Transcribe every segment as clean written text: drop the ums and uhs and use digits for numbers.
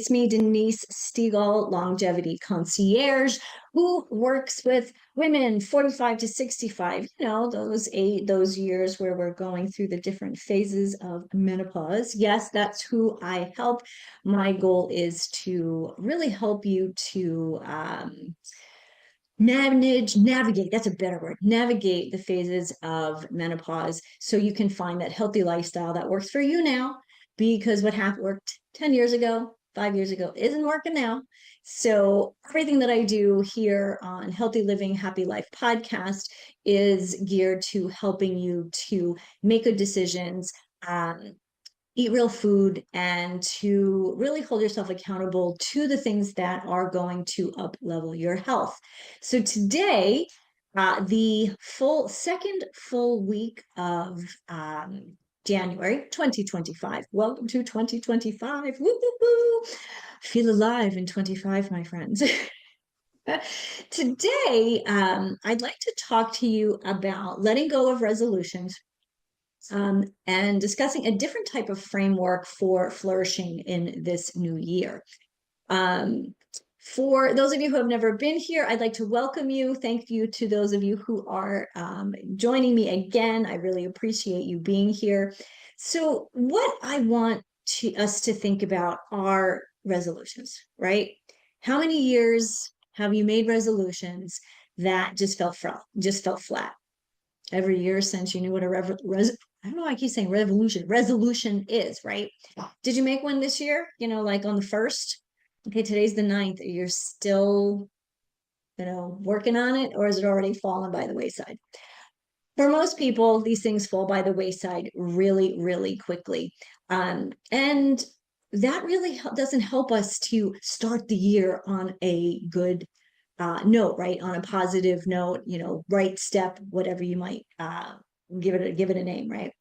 It's me, Denise Stegall, longevity concierge, who works with women 45 to 65, those years where we're going through the different phases of menopause. Yes, that's who I help. My goal is to really help you to navigate, that's a better word, navigate the phases of menopause so you can find that healthy lifestyle that works for you now, because what happened worked 10 years ago, 5 years ago isn't working now. So everything that I do here on Healthy Living Happy Life podcast is geared to helping you to make good decisions, eat real food, and to really hold yourself accountable to the things that are going to up level your health. So today, the second full week of January 2025. Welcome to 2025. Woo, woo, woo. Feel alive in 25, my friends. Today, I'd like to talk to you about letting go of resolutions, and discussing a different type of framework for flourishing in this new year. For those of you who have never been here, I'd like to welcome you. Thank you to those of you who are joining me again. I really appreciate you being here. So what I want us to think about are resolutions, right? How many years have you made resolutions that just fell flat? Every year since you knew what I don't know why I keep saying resolution is, right? Did you make one this year? Like on the 1st? Okay, today's the 9th. You're still, working on it, or has it already fallen by the wayside? For most people, these things fall by the wayside really, really quickly. And that really doesn't help us to start the year on a good note, right? On a positive note, right step, whatever you might give it a name, right?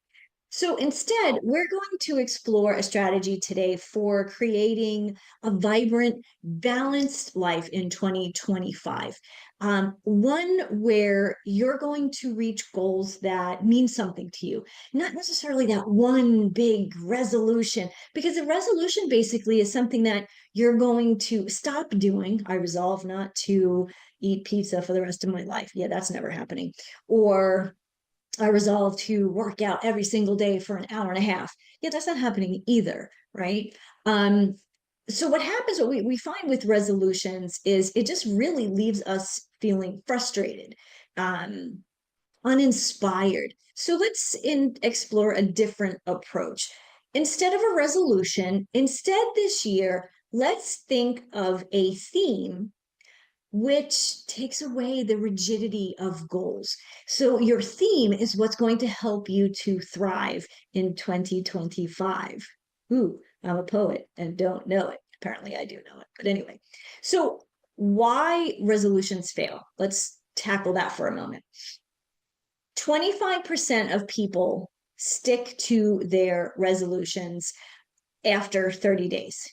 So instead, we're going to explore a strategy today for creating a vibrant, balanced life in 2025. One where you're going to reach goals that mean something to you, not necessarily that one big resolution, because a resolution basically is something that you're going to stop doing. I resolve not to eat pizza for the rest of my life. Yeah, that's never happening. Or I resolve to work out every single day for an hour and a half. Yeah, that's not happening either, right? So what happens, what we find with resolutions is it just really leaves us feeling frustrated, uninspired. So let's explore a different approach. Instead of a resolution, instead this year, let's think of a theme which takes away the rigidity of goals. So your theme is what's going to help you to thrive in 2025. Ooh, I'm a poet and don't know it. Apparently I do know it. But anyway, so why resolutions fail? Let's tackle that for a moment. 25% of people stick to their resolutions after 30 days,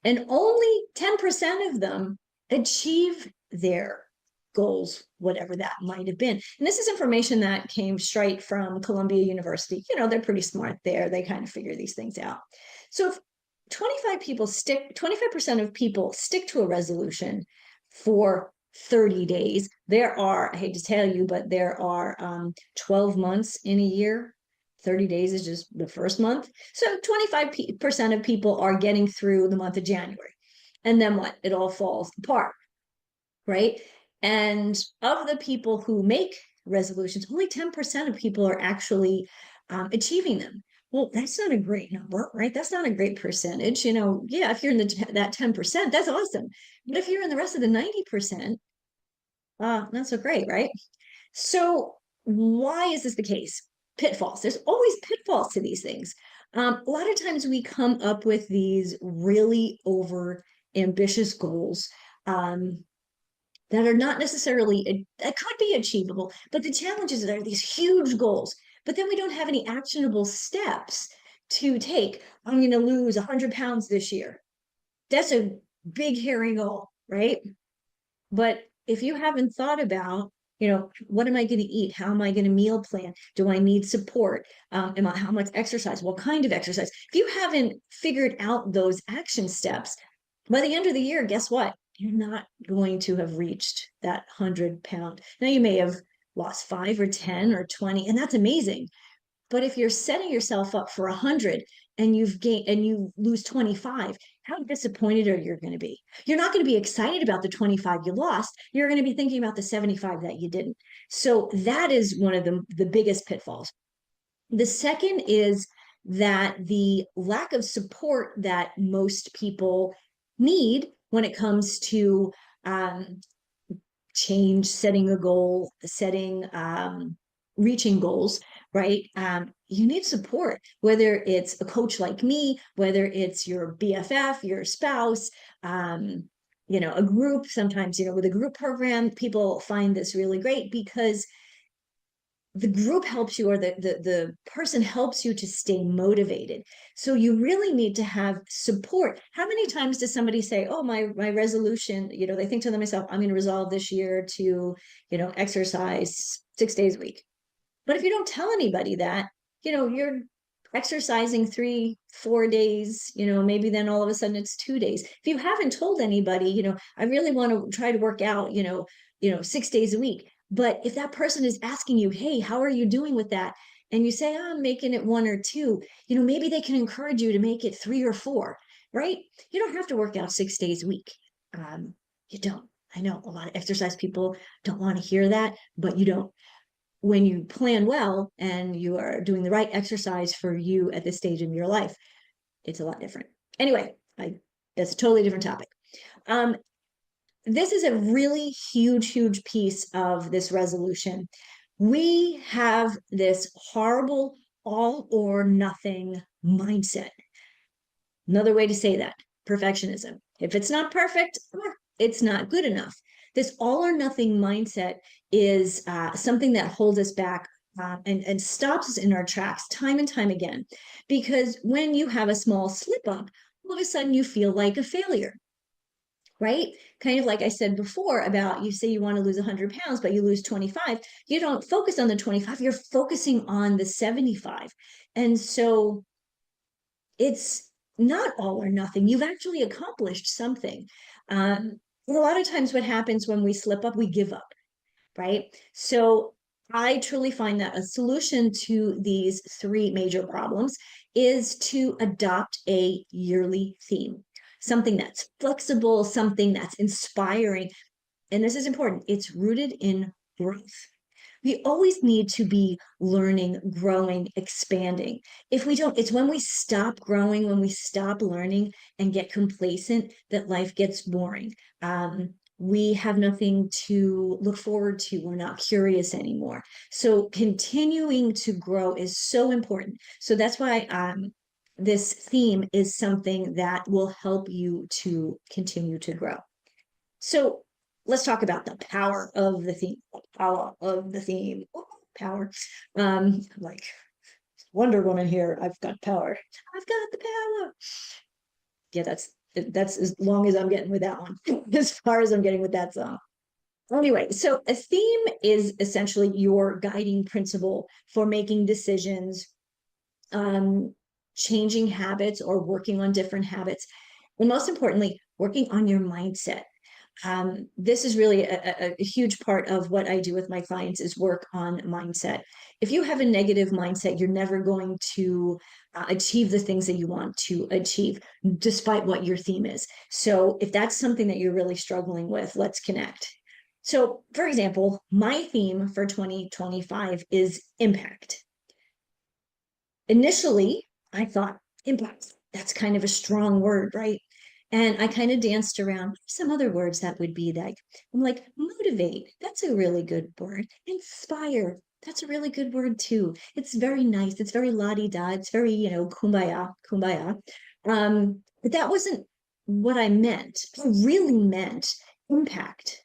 and only 10% of them achieve their goals, whatever that might have been. And this is information that came straight from Columbia University. They're pretty smart there. They kind of figure these things out. So if 25% of people stick to a resolution for 30 days, there are, I hate to tell you, but there are 12 months in a year. 30 days is just the first month. So 25% of people are getting through the month of January. And then what? It all falls apart, right? And of the people who make resolutions, only 10% of people are actually achieving them. Well, that's not a great number, right? That's not a great percentage. Yeah, if you're in that 10%, that's awesome. But if you're in the rest of the 90%, not so great, right? So why is this the case? Pitfalls. There's always pitfalls to these things. A lot of times we come up with these really over ambitious goals that are not necessarily, that could be achievable, but the challenge is that there are these huge goals, but then we don't have any actionable steps to take. I'm going to lose 100 pounds this year. That's a big, hairy goal, right? But if you haven't thought about, what am I going to eat? How am I going to meal plan? Do I need support? How much exercise? What kind of exercise? If you haven't figured out those action steps, By the end of the year, guess what? You're not going to have reached that 100 pound. Now you may have lost 5 or 10 or 20, and that's amazing. But if you're setting yourself up for 100 and you've gained and you lose 25, how disappointed are you going to be? You're not going to be excited about the 25 you lost. You're going to be thinking about the 75 that you didn't. So that is one of the biggest pitfalls. The second is that the lack of support that most people need when it comes to change, setting a goal, reaching goals, right? You need support, whether it's a coach like me, whether it's your BFF, your spouse, a group. Sometimes, with a group program, people find this really great because the group helps you, or the person helps you to stay motivated. So you really need to have support. How many times does somebody say, oh, my resolution, they think to themselves, I'm going to resolve this year to, exercise 6 days a week. But if you don't tell anybody that, you're exercising 3 4 days, maybe then all of a sudden it's 2 days. If you haven't told anybody, I really want to try to work out, 6 days a week. But if that person is asking you, hey, how are you doing with that? And you say, oh, I'm making it 1 or 2, maybe they can encourage you to make it 3 or 4, right? You don't have to work out 6 days a week. You don't. I know a lot of exercise people don't want to hear that, but you don't. When you plan well and you are doing the right exercise for you at this stage in your life, it's a lot different. Anyway, that's a totally different topic. This is a really huge piece of this resolution. We have this horrible all or nothing mindset. Another way to say that, perfectionism. If it's not perfect, it's not good enough. This all or nothing mindset is something that holds us back and stops us in our tracks time and time again. Because when you have a small slip up, all of a sudden you feel like a failure, right? Kind of like I said before about, you say you want to lose 100 pounds, but you lose 25. You don't focus on the 25, you're focusing on the 75. And so it's not all or nothing. You've actually accomplished something. A lot of times what happens when we slip up, we give up, right? So I truly find that a solution to these three major problems is to adopt a yearly theme, something that's flexible, something that's inspiring. And this is important. It's rooted in growth. We always need to be learning, growing, expanding. If we don't, it's when we stop growing, when we stop learning and get complacent, that life gets boring. We have nothing to look forward to. We're not curious anymore. So continuing to grow is so important. So that's why this theme is something that will help you to continue to grow. So let's talk about the power of the theme. Power of the theme. Power. Like Wonder Woman here. I've got power. I've got the power. Yeah, that's as long as I'm getting with that one, as far as I'm getting with that song. Anyway, so a theme is essentially your guiding principle for making decisions, changing habits or working on different habits, and most importantly, working on your mindset. This is really a huge part of what I do with my clients, is work on mindset. If you have a negative mindset, you're never going to achieve the things that you want to achieve, despite what your theme is. So if that's something that you're really struggling with, let's connect. So for example, my theme for 2025 is impact. Initially, I thought impact, that's kind of a strong word, right? And I kind of danced around some other words that would be like, I'm like, motivate, that's a really good word. Inspire, that's a really good word too. It's very nice. It's very la-di-da. It's very, kumbaya, kumbaya. But that wasn't what I meant. I really meant impact.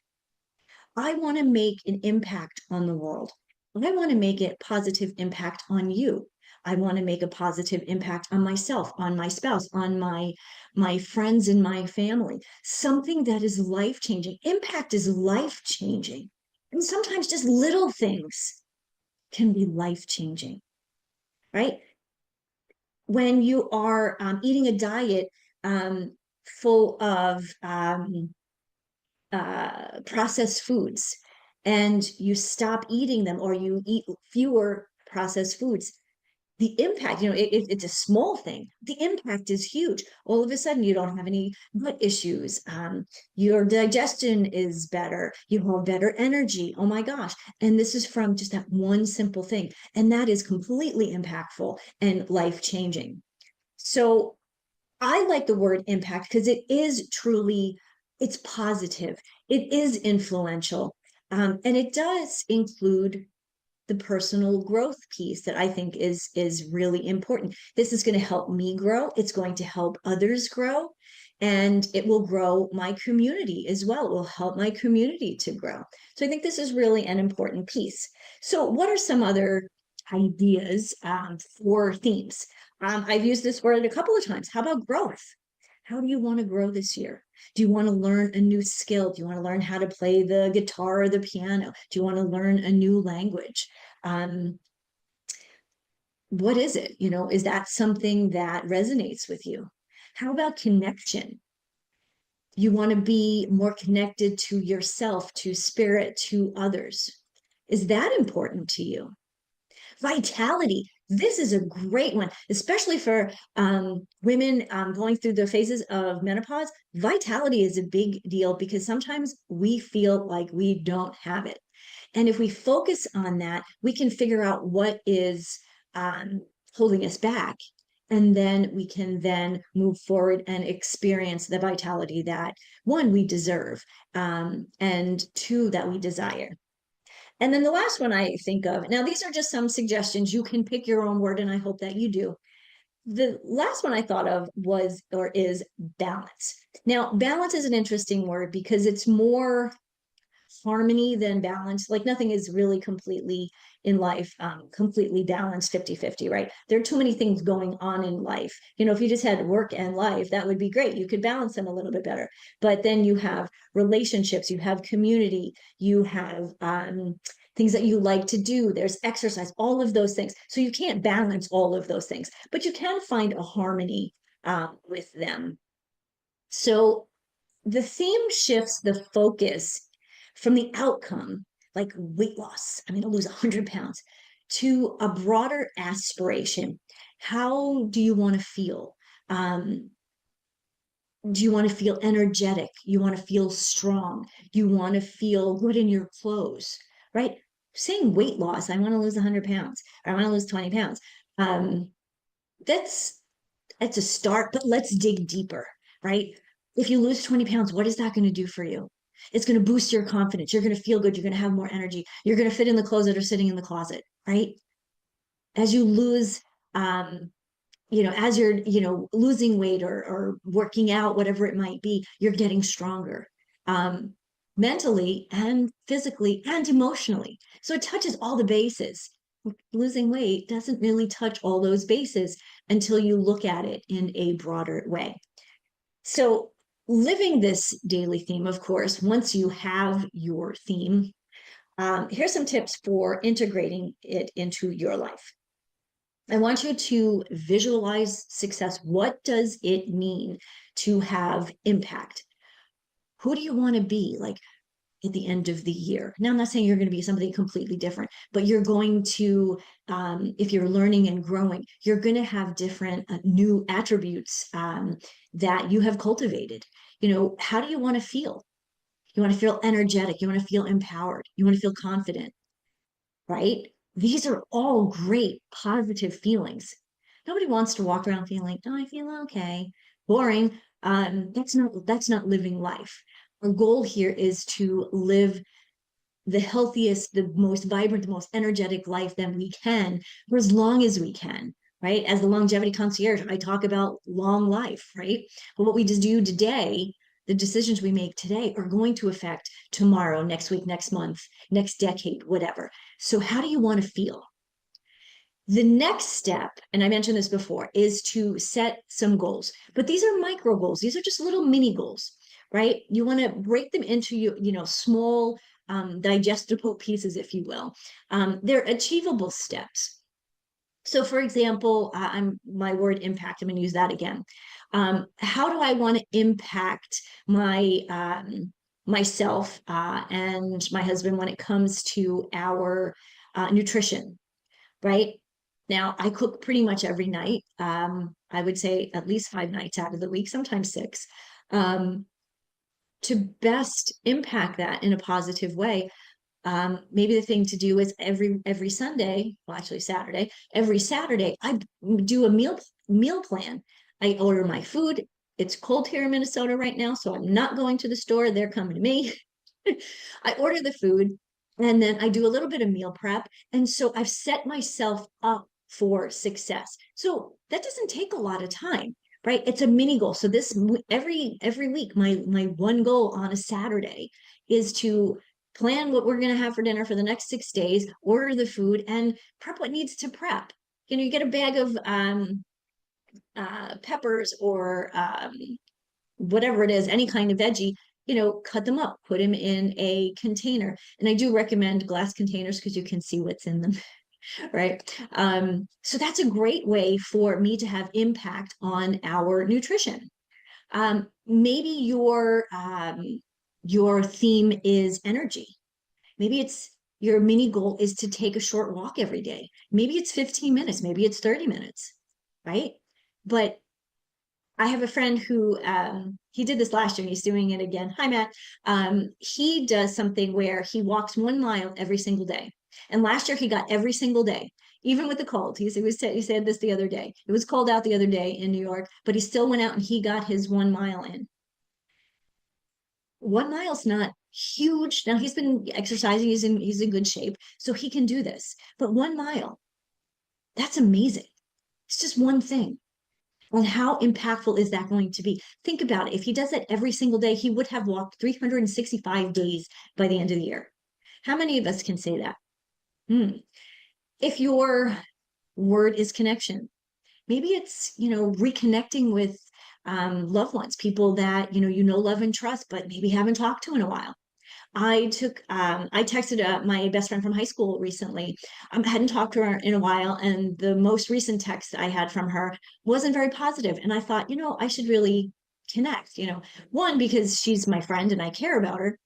I want to make an impact on the world. I want to make a positive impact on you. I want to make a positive impact on myself, on my spouse, on my friends and my family. Something that is life-changing. Impact is life-changing. And sometimes just little things can be life-changing, right? When you are eating a diet full of processed foods and you stop eating them or you eat fewer processed foods, the impact, it's a small thing. The impact is huge. All of a sudden, you don't have any gut issues. Your digestion is better. You have better energy. Oh my gosh. And this is from just that one simple thing. And that is completely impactful and life changing. So I like the word impact because it is truly, it's positive. It is influential. And it does include the personal growth piece that I think is really important. This is going to help me grow. It's going to help others grow, and it will grow my community as well. It will help my community to grow. So I think this is really an important piece. So what are some other ideas for themes? I've used this word a couple of times. How about growth? How do you want to grow this year? Do you want to learn a new skill? Do you want to learn how to play the guitar or the piano? Do you want to learn a new language? What is it? Is that something that resonates with you? How about connection? You want to be more connected to yourself, to spirit, to others. Is that important to you? Vitality. This is a great one, especially for women going through the phases of menopause. Vitality is a big deal because sometimes we feel like we don't have it. And if we focus on that, we can figure out what is holding us back. And then we can then move forward and experience the vitality that, one, we deserve, and two, that we desire. And then the last one I think of, now these are just some suggestions. You can pick your own word, and I hope that you do. The last one I thought of was or is balance. Now, balance is an interesting word because it's more harmony than balance. Like nothing is really completely in life completely balanced 50-50, right? There are too many things going on in life. If you just had work and life, that would be great. You could balance them a little bit better. But then you have relationships, you have community, you have things that you like to do, there's exercise, all of those things. So you can't balance all of those things, but you can find a harmony with them. So the theme shifts the focus from the outcome, like weight loss, I'm going to lose 100 pounds, to a broader aspiration. How do you want to feel? Do you want to feel energetic? You want to feel strong? You want to feel good in your clothes, right? Saying weight loss, I want to lose 100 pounds, or I want to lose 20 pounds. That's a start, but let's dig deeper, right? If you lose 20 pounds, what is that going to do for you? It's going to boost your confidence. You're going to feel good. You're going to have more energy. You're going to fit in the clothes that are sitting in the closet, right? As you lose, as you're, losing weight or working out, whatever it might be, you're getting stronger, mentally and physically and emotionally. So it touches all the bases. Losing weight doesn't really touch all those bases until you look at it in a broader way. So living this daily theme, of course, once you have your theme, here's some tips for integrating it into your life. I want you to visualize success. What does it mean to have impact? Who do you want to be? Like at the end of the year. Now, I'm not saying you're going to be somebody completely different, but you're going to, if you're learning and growing, you're going to have different new attributes that you have cultivated. How do you want to feel? You want to feel energetic. You want to feel empowered. You want to feel confident, right? These are all great positive feelings. Nobody wants to walk around feeling, oh, I feel okay. Boring. That's not living life. Our goal here is to live the healthiest, the most vibrant, the most energetic life that we can for as long as we can, right? As the longevity concierge, I talk about long life, right? But what we just do today, the decisions we make today are going to affect tomorrow, next week, next month, next decade, whatever. So how do you want to feel? The next step, and I mentioned this before, is to set some goals. But these are micro goals. These are just little mini goals, right? You want to break them into small, digestible pieces, if you will. They're achievable steps. So for example, I'm my word impact, I'm going to use that again. How do I want to impact myself and my husband when it comes to our nutrition, right? Now, I cook pretty much every night. I would say at least 5 nights out of the week, sometimes six. Um, to best impact that in a positive way, maybe the thing to do is every Sunday, well, actually Saturday, every Saturday, I do a meal plan. I order my food. It's cold here in Minnesota right now, so I'm not going to the store. They're coming to me. I order the food, and then I do a little bit of meal prep. And so I've set myself up for success. So that doesn't take a lot of time, right? It's a mini goal. So this every week, my one goal on a Saturday is to plan what we're going to have for dinner for the next 6 days, order the food, and prep what needs to prep. You get a bag of peppers or whatever it is, any kind of veggie, cut them up, put them in a container. And I do recommend glass containers because you can see what's in them, right? So that's a great way for me to have impact on our nutrition. Maybe your theme is energy. Maybe it's your mini goal is to take a short walk every day. Maybe it's 15 minutes, maybe it's 30 minutes, right? But I have a friend who he did this last year and he's doing it again. Hi, Matt. He does something where he walks 1 mile every single day. And last year he got every single day, even with the cold. He said this the other day. It was cold out the other day in New York, but he still went out and he got his 1 mile in. 1 mile's not huge. Now he's been exercising, he's in good shape, so he can do this. But 1 mile, that's amazing. It's just one thing. And how impactful is that going to be? Think about it. If he does that every single day, he would have walked 365 days by the end of the year. How many of us can say that? If your word is connection, maybe it's, reconnecting with loved ones, people that, love and trust, but maybe haven't talked to in a while. I texted my best friend from high school recently. I hadn't talked to her in a while, and the most recent text I had from her wasn't very positive. And I thought, I should really connect, one, because she's my friend and I care about her,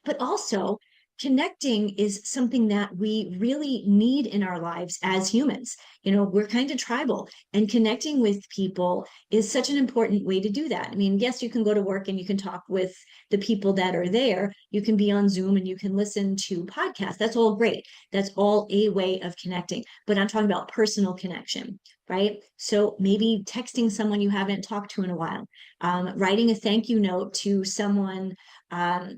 but also connecting is something that we really need in our lives as humans. We're kind of tribal, and connecting with people is such an important way to do that. I mean, yes, you can go to work and you can talk with the people that are there. You can be on Zoom and you can listen to podcasts. That's all great. That's all a way of connecting. But I'm talking about personal connection, right? So maybe texting someone you haven't talked to in a while, writing a thank you note to someone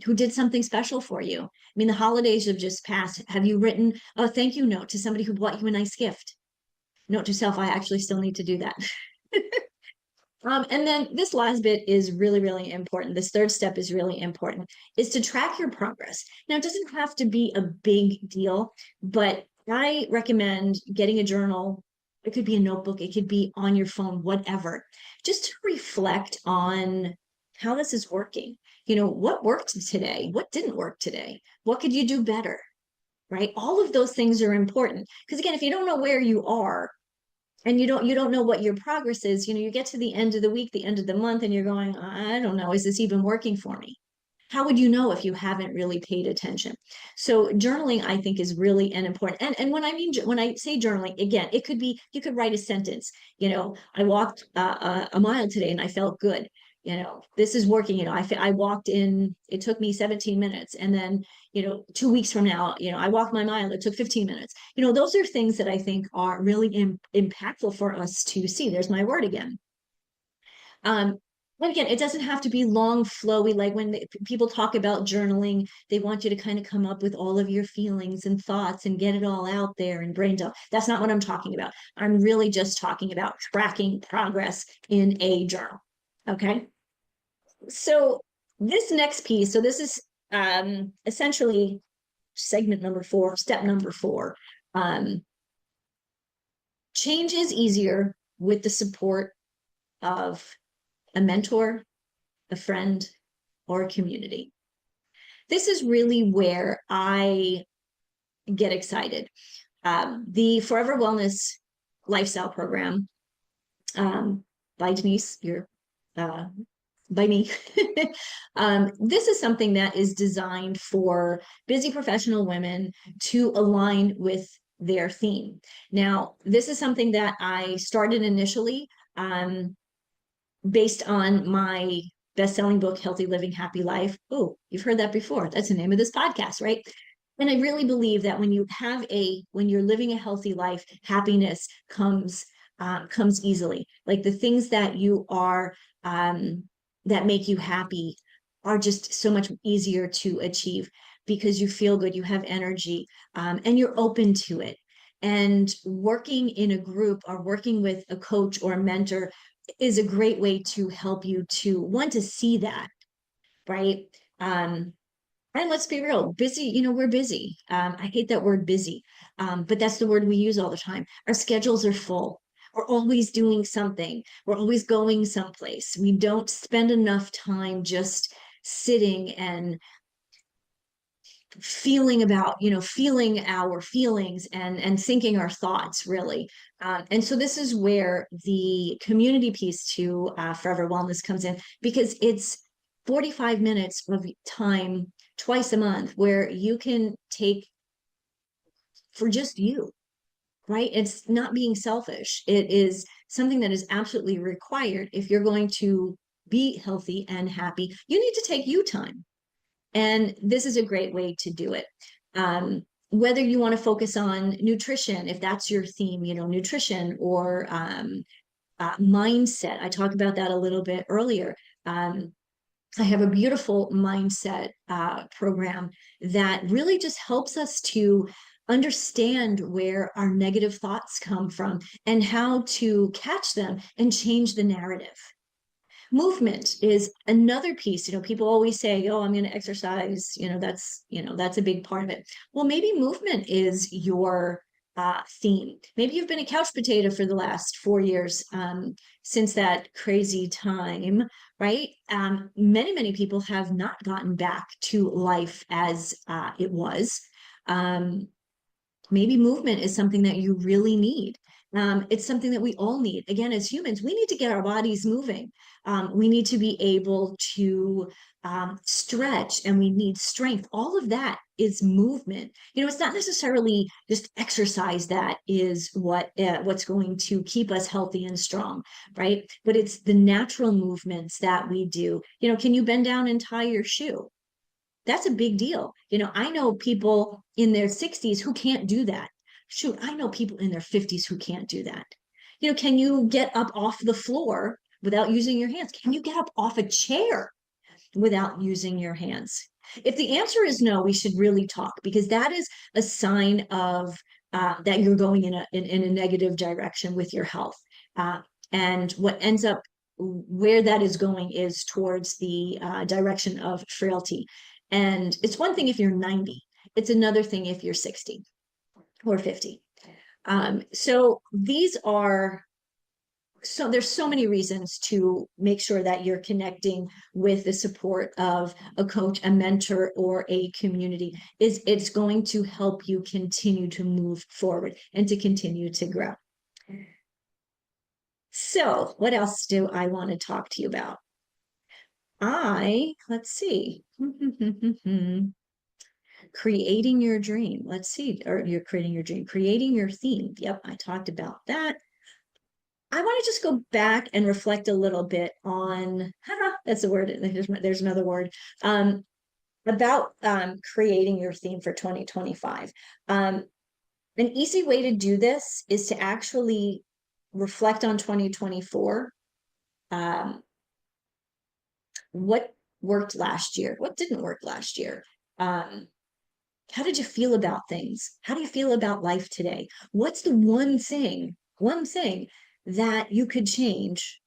who did something special for you. I mean, the holidays have just passed. Have you written a thank you note to somebody who bought you a nice gift? Note to self, I actually still need to do that. And then this last bit is really, really important. This third step is really important, is to track your progress. Now, it doesn't have to be a big deal, but I recommend getting a journal. It could be a notebook, it could be on your phone, whatever, just to reflect on how this is working. What worked today? What didn't work today? What could you do better? Right? All of those things are important. Because again, if you don't know where you are, and you don't know what your progress is, you get to the end of the week, the end of the month, and you're going, I don't know, is this even working for me? How would you know if you haven't really paid attention? So journaling, I think, is really an important. And when I say journaling, again, it could be, you could write a sentence. I walked a mile today and I felt good. This is working. I walked in. It took me 17 minutes, and then 2 weeks from now, I walked my mile. It took 15 minutes. Those are things that I think are really impactful for us to see. There's my word again. But again, it doesn't have to be long, flowy. Like when people talk about journaling, they want you to kind of come up with all of your feelings and thoughts and get it all out there and brain dump. That's not what I'm talking about. I'm really just talking about tracking progress in a journal. Okay. So this next piece, so this is essentially segment number 4, step number 4. Change is easier with the support of a mentor, a friend, or a community. This is really where I get excited. The Forever Wellness lifestyle program by Denise, uh, by me. This is something that is designed for busy professional women to align with their theme. Now, this is something that I started initially based on my best-selling book, Healthy Living, Happy Life. Oh, you've heard that before. That's the name of this podcast, right? And I really believe that when you're living a healthy life, happiness comes easily. Like the things that you are that make you happy are just so much easier to achieve because you feel good, you have energy, and you're open to it. And working in a group or working with a coach or a mentor is a great way to help you to want to see that, right? Um, and let's be real, busy, we're busy. I hate that word busy, but that's the word we use all the time. Our schedules are full. We're always doing something. We're always going someplace. We don't spend enough time just sitting and feeling our feelings and thinking our thoughts really. And so this is where the community piece to Forever Wellness comes in, because it's 45 minutes of time twice a month where you can take for just you, right? It's not being selfish. It is something that is absolutely required. If you're going to be healthy and happy, you need to take you time. And this is a great way to do it. Whether you want to focus on nutrition, if that's your theme, nutrition or mindset. I talked about that a little bit earlier. I have a beautiful mindset program that really just helps us to understand where our negative thoughts come from and how to catch them and change the narrative. Movement is another piece. People always say, oh, I'm going to exercise, that's a big part of it. Well, maybe movement is your theme. Maybe you've been a couch potato for the last 4 years, since that crazy time, right? Many people have not gotten back to life as it was. Maybe movement is something that you really need. It's something that we all need. Again, as humans, we need to get our bodies moving. We need to be able to stretch, and we need strength. All of that is movement. It's not necessarily just exercise that is what's going to keep us healthy and strong, right? But it's the natural movements that we do. Can you bend down and tie your shoe? That's a big deal. I know people in their 60s who can't do that. Shoot, I know people in their 50s who can't do that. Can you get up off the floor without using your hands? Can you get up off a chair without using your hands? If the answer is no, we should really talk, because that is a sign of that you're going in a negative direction with your health. And what ends up where that is going is towards the direction of frailty. And it's one thing if you're 90, it's another thing if you're 60 or 50. So there's so many reasons to make sure that you're connecting with the support of a coach, a mentor, or a community. It's going to help you continue to move forward and to continue to grow. So what else do I want to talk to you about? Let's see. Creating your dream. Let's see. Or you're creating your dream, creating your theme. Yep, I talked about that. I want to just go back and reflect a little bit on, that's a word, there's another word, about creating your theme for 2025. An easy way to do this is to actually reflect on 2024. What worked last year? What didn't work last year? How did you feel about things? How do you feel about life today? What's the one thing that you could change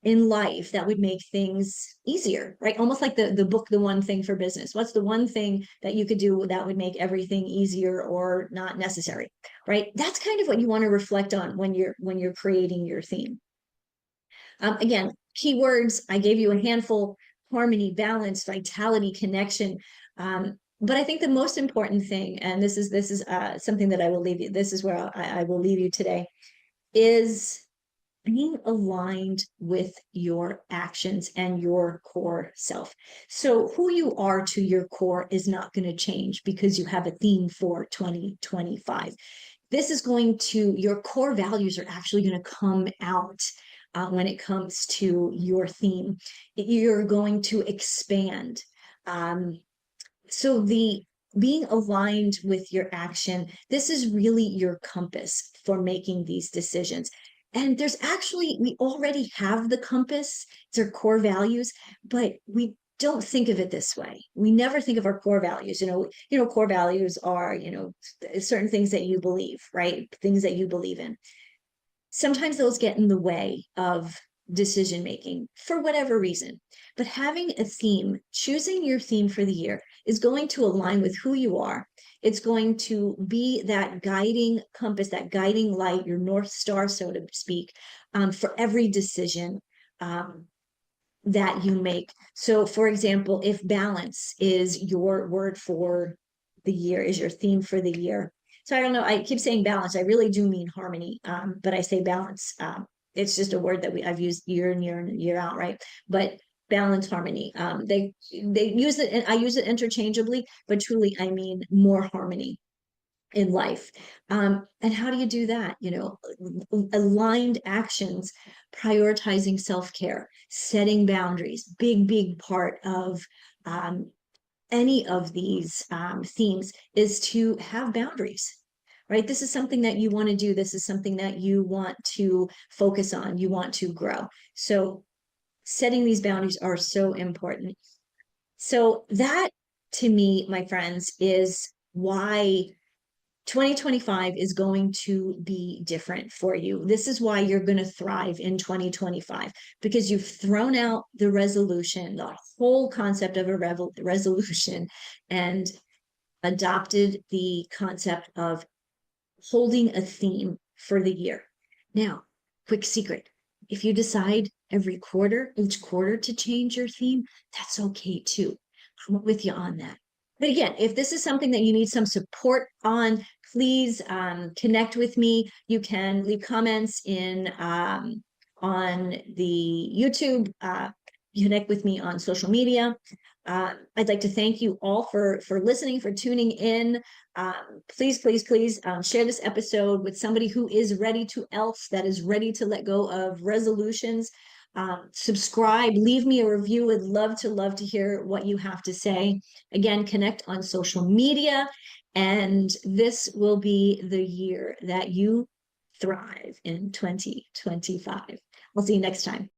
in life that would make things easier, right? Almost like the book, The One Thing for Business. What's the one thing that you could do that would make everything easier or not necessary, right? That's kind of what you want to reflect on when you're creating your theme. Again, keywords, I gave you a handful: harmony, balance, vitality, connection. But I think the most important thing, and this is something that I will leave you. This is where I will leave you today, is being aligned with your actions and your core self. So who you are to your core is not going to change because you have a theme for 2025. This is going to, your core values are actually going to come out when it comes to your theme. You're going to expand. So the being aligned with your action, this is really your compass for making these decisions. And there's actually, we already have the compass, it's our core values, but we don't think of it this way. We never think of our core values. Core values are, certain things that you believe, right? Things that you believe in. Sometimes those get in the way of decision making for whatever reason. But having a theme, choosing your theme for the year, is going to align with who you are. It's going to be that guiding compass, that guiding light, your North Star, so to speak, for every decision that you make. So, for example, if balance is your word for the year, is your theme for the year. So I don't know, I keep saying balance. I really do mean harmony, but I say balance. It's just a word that I've used year and year and year out, right? But balance, harmony. They use it, and I use it interchangeably, but truly I mean more harmony in life. And how do you do that? Aligned actions, prioritizing self-care, setting boundaries, big part of any of these themes is to have boundaries, right? This is something that you want to do. This is something that you want to focus on, you want to grow. So setting these boundaries are so important. So that, to me, my friends, is why 2025 is going to be different for you. This is why you're going to thrive in 2025, because you've thrown out the resolution, the whole concept of a resolution, and adopted the concept of holding a theme for the year. Now, quick secret. If you decide each quarter to change your theme, that's okay too. I'm with you on that. But again, if this is something that you need some support on, please connect with me. You can leave comments on the YouTube, connect with me on social media. I'd like to thank you all for listening, for tuning in. Please share this episode with somebody who is ready to let go of resolutions. Subscribe, leave me a review. Would love to hear what you have to say. Again, connect on social media, and this will be the year that you thrive in 2025. We'll see you next time.